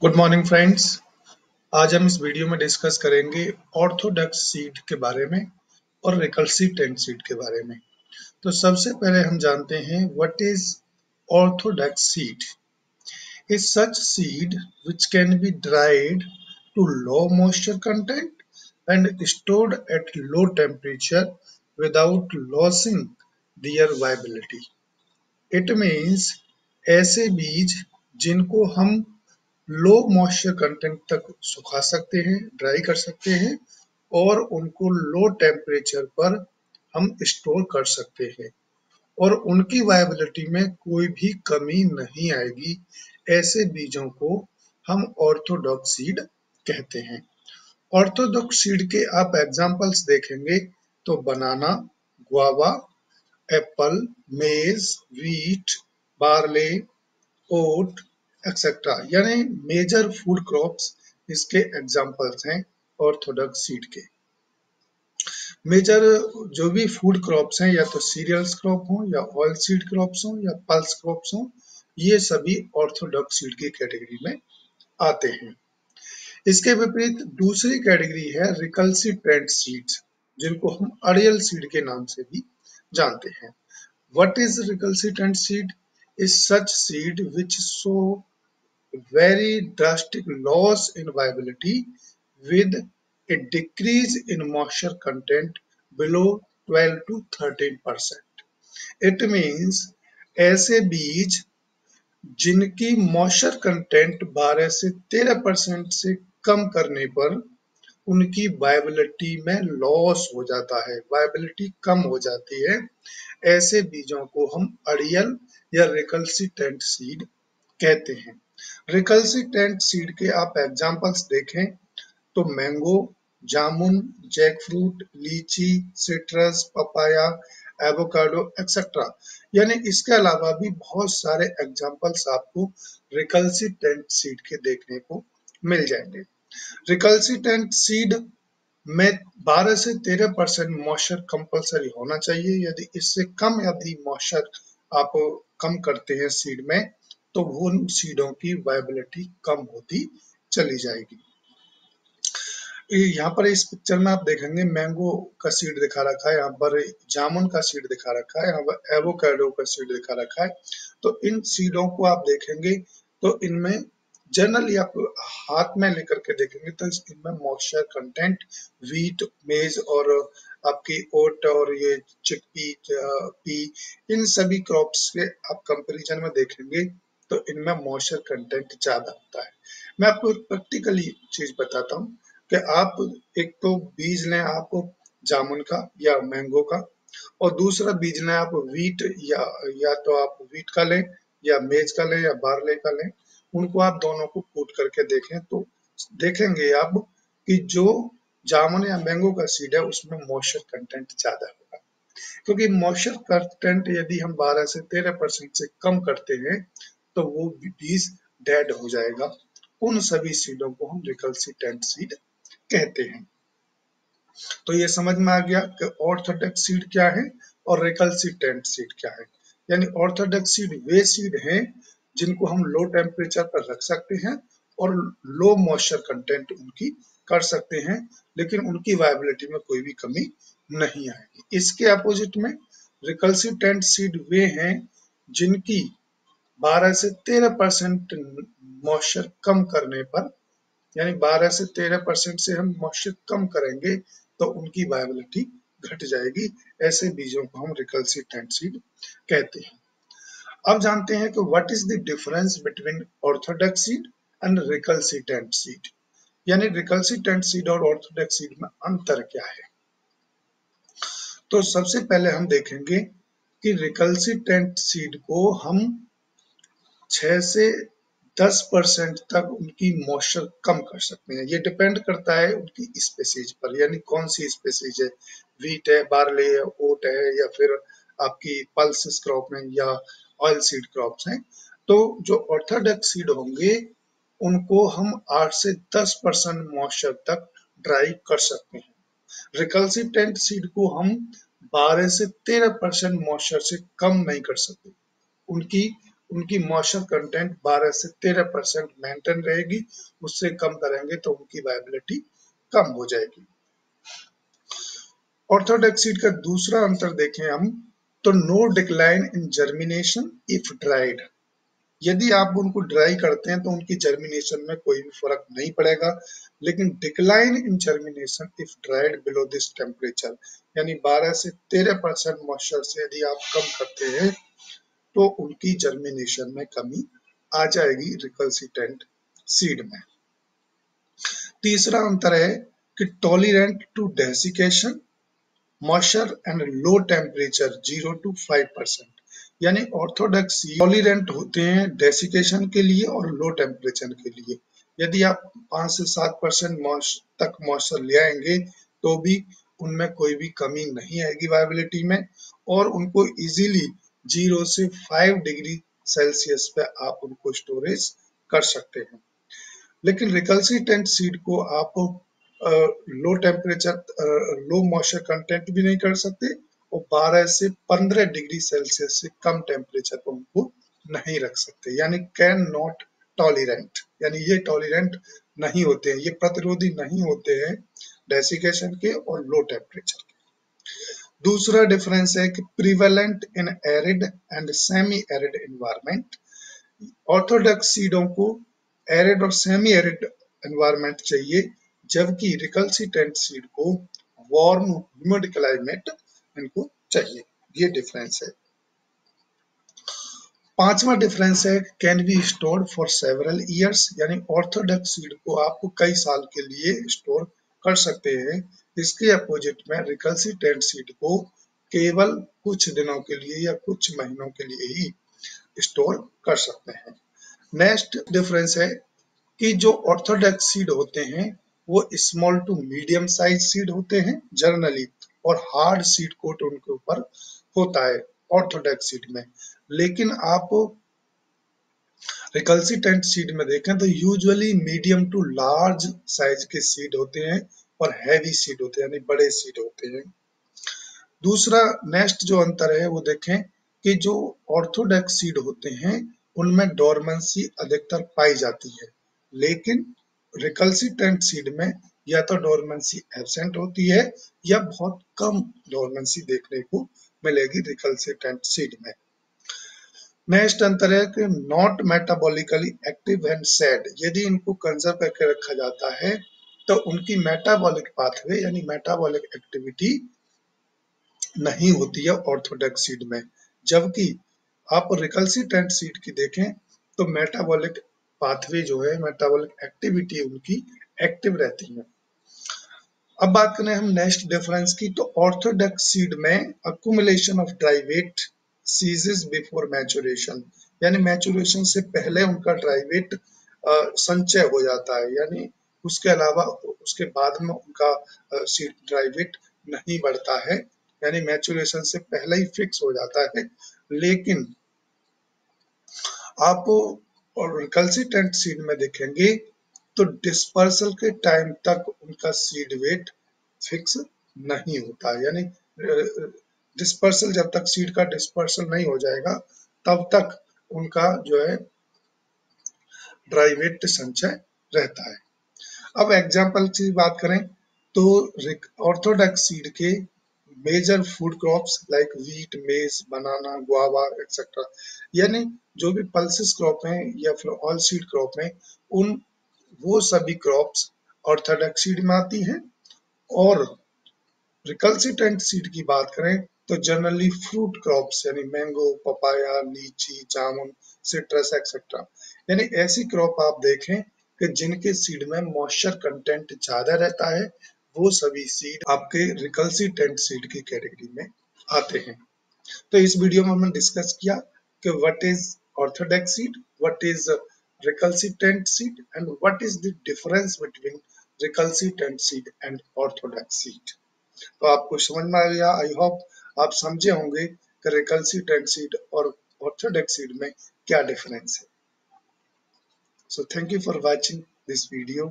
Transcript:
Good morning friends. आज हम इस वीडियो में डिस्कस करेंगे ऑर्थोडॉक्स सीड के बारे में और रिकल्सिव सीड के बारे में। तो सबसे पहले हम जानते हैं what is orthodox seed. Is such seed which can be dried to low moisture content and stored at low temperature without losing their viability. It means ऐसे बीज जिनको हम लो मॉइस्चर कंटेंट तक सुखा सकते हैं, ड्राई कर सकते हैं और उनको लो टेम्परेचर पर हम स्टोर कर सकते हैं और उनकी वायबिलिटी में कोई भी कमी नहीं आएगी। ऐसे बीजों को हम ऑर्थोडॉक्स सीड कहते हैं। ऑर्थोडॉक्स सीड के आप एग्जांपल्स देखेंगे तो बनाना, गुआवा, एप्पल, मेज, व्हीट, बार्ले, ओट एक्सेट्रा यानी मेजर फूड क्रॉप्स इसके एग्जांपल्स हैं ऑर्थोडॉक्स सीड के। मेजर जो भी फूड क्रॉप्स हैं या तो सीरियल्स क्रॉप हो या ऑयल सीड क्रॉप्स हो या पल्स क्रॉप्स हो, ये सभी ऑर्थोडॉक्स सीड की कैटेगरी में आते हैं। इसके विपरीत दूसरी कैटेगरी है रिकल्सिटेंट सीड्स, जिनको हम अड़ियल सीड के नाम से भी जानते हैं। What is recalcitrant seed? Is such seed which show very drastic loss in viability with a decrease in moisture content below 12 to 13%. It means ऐसे बीज जिनकी मॉइस्चर कंटेंट 12 से 13% से कम करने पर उनकी वायबिलिटी में लॉस हो जाता है, वायबिलिटी कम हो जाती है। ऐसे बीजों को हम अड़ियल या रिकल्सिटेंट सीड कहते हैं। रिकल्सिटेंट सीड के आप एग्जांपल्स देखें तो मैंगो, जामुन, जैकफ्रूट, लीची, सिट्रस, पपाया, एवोकाडो एक्सेट्रा। यानी इसके अलावा भी बहुत सारे एग्जांपल्स आपको रिकल्सिटेंट सीड के देखने को मिल जाएंगे। रिकल्सिटेंट सीड में 12 से 13% मॉइस्चर कंपलसरी होना चाहिए। यदि इससे कम यदि मॉइस्चर आप कम करते हैं सीड में तो उन सीडों की वायबिलिटी कम होती चली जाएगी। यहाँ पर इस पिक्चर में आप देखेंगे मैंगो का सीड दिखा रखा है, यहाँ पर जामुन का सीड दिखा रखा है, यहाँ पर एवोकाडो का सीड दिखा रखा है। तो इन सीडों को आप देखेंगे तो इनमें जनरली आप हाथ में लेकर के देखेंगे तो इनमें मॉइस्चर कंटेंट व्हीट, मेज और आपकी ओट और ये चिकपी, पी, इन सभी क्रॉप्स के आप कंपैरिजन में देखेंगे तो इनमें मॉइस्चर कंटेंट ज्यादा होता है। मैं आपको प्रैक्टिकली चीज बताता हूँ कि आप एक तो बीज लें आप जामुन का या मैंगो का और दूसरा बीज लें आप व्हीट या तो आप व्हीट का लें या मेज का लें या बार्ले का लें। उनको आप दोनों को कूट करके देखें तो देखेंगे आप कि जो जामुन या मैंगो का सीड है उसमें मॉइस्चर कंटेंट ज्यादा होगा, क्योंकि मॉइस्चर कंटेंट यदि हम 12 से 13% से कम करते हैं तो वो बीज डेड हो जाएगा। उन सभी सीडों को हम रिकल्सिटेंट सीड कहते हैं। तो ये समझ में आ गया कि ऑर्थोडॉक्स सीड क्या है और रिकल्सिटेंट सीड क्या है। यानी ऑर्थोडॉक्स सीड वे सीड हैं जिनको हम लो टेम्परेचर पर रख सकते हैं और लो मॉइस्चर कंटेंट उनकी कर सकते हैं, लेकिन उनकी वायबिलिटी में कोई भी कमी नहीं आएगी। इसके अपोजिट में रिकल्सिटेंट सीड वे हैं जिनकी 12 से 13% मॉइस्चर कम करने पर, यानी 12 से 13% से हम मॉइस्चर कम करेंगे तो उनकी वायबिलिटी घट जाएगी। ऐसे बीजों को हम रिकल्सिटेंट सीड कहते हैं। अब जानते हैं कि what is the difference between orthodox seed and recalcitrant seed, यानी रिकल्सिटेंट सीड और ऑर्थोडॉक्स सीड में अंतर क्या है। तो सबसे पहले हम देखेंगे कि रिकल्सिटेंट सीड को हम 6 से 10% तक उनकी मॉइस्चर कम कर सकते हैं। ये डिपेंड करता है उनकी स्पेसीज पर, यानी कौन सी स्पेसीज है, व्हीट है, बार्ले है, ओट है या फिर आपकी पल्सेस क्रॉप में या ऑयल सीड क्रॉप्स हैं। तो जो ऑर्थोडॉक्स सीड होंगे उनको हम 8 से 10% मॉइस्चर तक ड्राई कर सकते हैं। रिकल्सिटेंट सीड को हम 12 से 13% मॉइस्चर से कम नहीं कर सकते। उनकी उनकी मॉइस्चर कंटेंट 12 से 13% मेंटेन रहेगी। उससे कम करेंगे तो उनकी वायबिलिटी कम हो जाएगी। ऑर्थोडॉक्स सीड का दूसरा अंतर देखें हम तो no decline in germination if dried. यदि आप उनको ड्राई करते हैं तो उनकी जर्मिनेशन में कोई भी फर्क नहीं पड़ेगा, लेकिन decline in germination if dried below this temperature, यानी 12 से 13% मॉइस्चर से यदि आप कम करते हैं तो उनकी जर्मिनेशन में कमी आ जाएगी रिकल्सिटेंट सीड में। तीसरा अंतर है कि tolerant to desiccation, moisture and low temperature 0 to 5%, यानी ऑर्थोडॉक्स टॉलरेंट होते हैं डेसिकेशन के लिए और लो टेम्परेचर के लिए। यदि आप 5 से 7% तक मॉइस्चर ले आएंगे तो भी उनमें कोई भी कमी नहीं आएगी वायबिलिटी में, और उनको इजीली 0 से 5 डिग्री सेल्सियस पे आप उनको स्टोरेज कर सकते हैं। लेकिन रिकल्सिटेंट सीड को आप low temperature low moisture content भी नहीं कर सकते और 12 से 15 डिग्री सेल्सियस से कम टेम्परेचर पर उनको नहीं रख सकते, यानी कैन नॉट टॉलरेंट, यानी ये टॉलरेंट नहीं होते हैं, ये प्रतिरोधी नहीं होते हैं डेसिकेशन के और लो टेम्परेचर के। दूसरा डिफरेंस है कि prevalent in arid and semi arid environment. Orthodox सीडों को एरिड और सेमी एरिड एनवायरमेंट चाहिए, जबकि रिकल्सिटेंट सीड को वार्म ह्यूमिड क्लाइमेट इनको चाहिए। ये डिफरेंस है। पांचवा डिफरेंस है can be stored for several years, यानी ऑर्थोडॉक्स सीड को आप कई साल के लिए स्टोर कर सकते हैं। इसके अपोजिट में रिकल्सिटेंट सीड को केवल कुछ दिनों के लिए या कुछ महीनों के लिए ही स्टोर कर सकते हैं। नेक्स्ट डिफरेंस है कि जो ऑर्थोडॉक्स सीड होते हैं वो small to medium size seed होते हैं जनरली, और हार्ड सीड कोट उनके ऊपर होता है ऑर्थोडॉक्स सीड में। लेकिन आप रिकल्सिटेंट सीड में देखें तो usually medium to large size के सीड होते हैं और हैवी सीड होते हैं, यानी बड़े सीड होते हैं। दूसरा नेक्स्ट जो अंतर है वो देखें कि जो ऑर्थोडॉक्स सीड होते हैं उनमें डोरमेंसी अधिकतर पाई जाती है, लेकिन रिकल्सिटेंट सीड में या तो डोरमेंसी एब्सेंट होती है या बहुत कम डोरमेंसी देखने को मिलेगी रिकल्सिटेंट सीड में। नेक्स्ट अंतर है कि not metabolically active and sad. यदि इनको कंजर्व करके रखा जाता है तो उनकी मेटाबॉलिक पाथवे यानी मेटाबॉलिक एक्टिविटी नहीं होती है ऑर्थोडॉक्स सीड में, जबकि आप रिकल्सिटेंट सीड की देखें तो मेटाबॉलिक पाथवे जो है, मेटाबॉलिक एक्टिविटी उनकी एक्टिव रहती है। अब बात करें हम नेक्स्ट डिफरेंस की तो ऑर्थोडॉक्स सीड में accumulation of dry weight ceases before maturation, यानी मैचुरेशन से पहले उनका ड्राई वेट संचय हो जाता है, यानी उसके अलावा उसके बाद में उनका सीड ड्राई वेट नहीं बढ़ता है, यानी मैचुरेशन से पहले ही फिक्स हो जाता है। लेकिन आप और रिकल्सिटेंट सीड में देखेंगे तो डिस्पर्सल के टाइम तक उनका सीड वेट फिक्स नहीं होता है, यानी डिस्पर्सल जब तक सीड का डिस्पर्सल नहीं हो जाएगा तब तक उनका जो है ड्राई वेट संचय रहता है। अब एग्जाम्पल की बात करें तो ऑर्थोडॉक्स सीड के major food crops like wheat, maize, banana, guava etcetera, यानी जो भी पल्सेस क्रॉप हैं या फिर ऑल सीड क्रॉप हैं, उन वो सभी क्रॉप्स ऑर्थोडॉक्स सीड में आती हैं। और रिकल्सिटेंट सीड की बात करें तो जनरली फ्रूट क्रॉप्स यानी मैंगो, पपाया, लीची, जामुन, सिट्रस एक्सेट्रा, यानी ऐसी क्रॉप आप देखें कि जिनके सीड में मॉइस्चर कंटेंट ज्यादा रहता है, वो सभी सीड आपके रिकल्सिटेंट सीड की कैटेगरी में आते हैं। तो इस वीडियो में हमने डिस्कस किया कि what is orthodox seed, what is recalcitrant seed and what is the difference between recalcitrant seed and orthodox seed. तो आपको समझ में आ गया, आई होप आप समझे होंगे कि रिकल्सिटेंट सीड और ऑर्थोडॉक्स सीड में क्या डिफरेंस है। So thank you for watching this video.